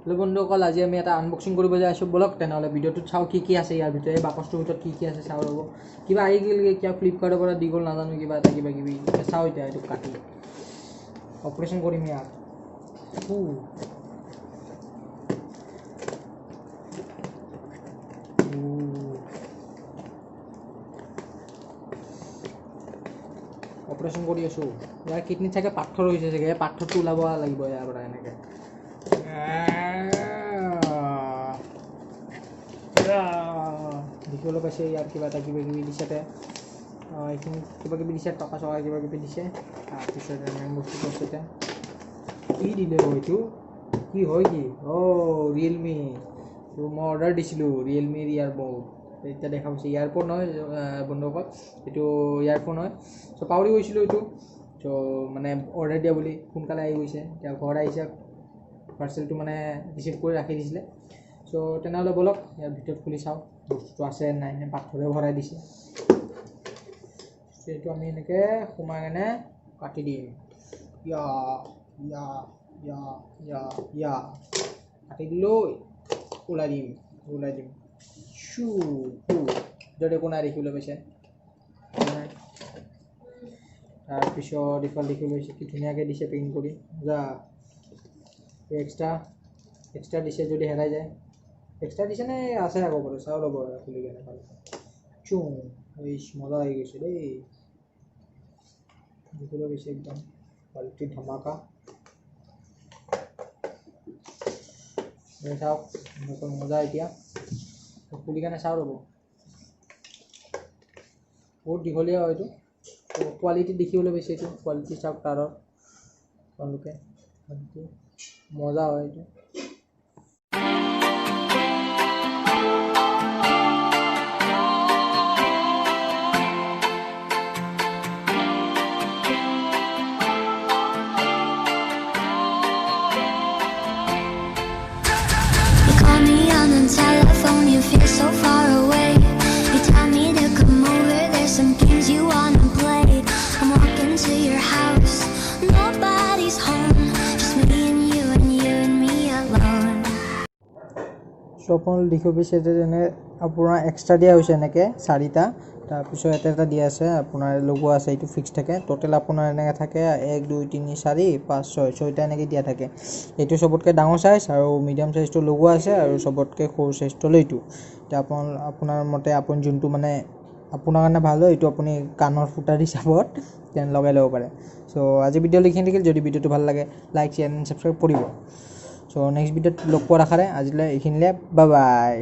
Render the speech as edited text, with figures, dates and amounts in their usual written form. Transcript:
Hello' বন্ধুসকল, আজি আমি এটা আনবক্সিং কৰিব যাই আছোঁ। বলক তেনেহ'লে ভিডিঅ'টোত চাওঁ কি আছে ইয়াৰ ভিতৰত, বাকচটোৰ ভিতৰত কি আছে চাওঁ ৰ'ব। কিবা আহি গ'ল, কিবা ফ্লিপকাৰ্টৰ পৰা দি গ'ল নাজানো, কিবা এটা কিবা কিবি চাওঁ। এতিয়া এইটো কাটি অপাৰেশ্যন কৰিম ইয়াক। অপাৰেশ্যন কৰি আছোঁ। ইয়াৰ কিডনীত চাগে পাথৰ হৈছে চাগে, এই পাথৰটো ওলাব লাগিব ইয়াৰ পৰা এনেকৈ। দেখিবলৈ পাইছে ইয়াত কিবা এটা কিবা কিবি দিছে, এইখিনি কিবা কিবি দিছে, টকা চকা কিবা কিবি দিছে। তাৰপিছত এনে বস্তুটো আছে। এতিয়া কি দিলে এইটো, কি হয় কি? ৰিয়েলমি। মই অৰ্ডাৰ দিছিলোঁ ৰিয়েলমিৰ ইয়াৰবড। এতিয়া দেখা পাইছে ইয়াৰফোন হয় বন্ধুসকল, এইটো ইয়াৰফোন হয়। চ' পাহৰি গৈছিলোঁ এইটো, চ' মানে অৰ্ডাৰ দিয়া বুলি সোনকালে আহি গৈছে। এতিয়া ঘৰত আহিছে, পাৰ্চেলটো মানে ৰিচিভ কৰি ৰাখি দিছিলে। চ' তেনেহ'লে বলক ইয়াৰ ভিতৰত খুলি চাওঁ বস্তুটো আছে নাই, নে পাথৰে ভৰাই দিছে। এইটো আমি এনেকৈ সোমাই কেনে কাটি দিম। কাটি দিলোঁ, ওলাই দিম। ভিতৰত একো নাই দেখিবলৈ পাইছে। তাৰপিছত ইফালে দেখিবলৈ পাইছে কি ধুনীয়াকৈ দিছে পেকিং কৰি। যা এক্সট্ৰা দিছে, যদি হেৰাই যায়। এক্সট্ৰা দিছে নে আছে আকৌ বাৰু, চাওঁ ৰ'ব খুলি কেনে ভাল। মজা হৈ গৈছে দেই, দেখিবলৈ পাইছে একদম কোৱালিটি ধমাকা। চাওক মজা। এতিয়া খুলি কেনে চাওঁ ৰ'ব। বহুত দীঘলীয়া হয় এইটো, কোৱালিটি দেখিবলৈ পাইছে। এইটো কোৱালিটি চাওক তাৰৰ, তেওঁলোকে মজা হয় এইটো। Telephone, you feel so far away. You tell me to come over, there's some games you wanna play. I'm walking to your house, nobody's home, just me and you and me alone. শ্বপন লিখিব পাইছে যেনে আপোনাৰ extra দিয়া হৈছে এনেকৈ 4টা। তাৰপিছত এটা দিয়া আছে আপোনাৰ লগোৱা আছে, এইটো ফিক্স থাকে। টোটেল আপোনাৰ এনেকৈ থাকে 1 2 3 4 5 6টা এনেকৈ দিয়া থাকে। এইটো চবতকৈ ডাঙৰ চাইজ আৰু মিডিয়াম চাইজটো লগোৱা আছে, আৰু চবতকৈ সৰু চাইজটো এইটো। এতিয়া আপোনাৰ মতে আপুনি যোনটো মানে আপোনাৰ কাৰণে ভাল হয়, এইটো আপুনি কাণৰ ফুটাৰ হিচাপত লগাই ল'ব পাৰে। চ' আজি ভিডিঅ' এইখিনি থাকিল। যদি ভিডিঅ'টো ভাল লাগে লাইক শ্বেয়াৰ এণ্ড ছাবস্ক্ৰাইব কৰিব। চ' নেক্সট ভিডিঅ'ত লগ পোৱাৰ আশাৰে আজিলৈ এইখিনিলে, বাই বাই।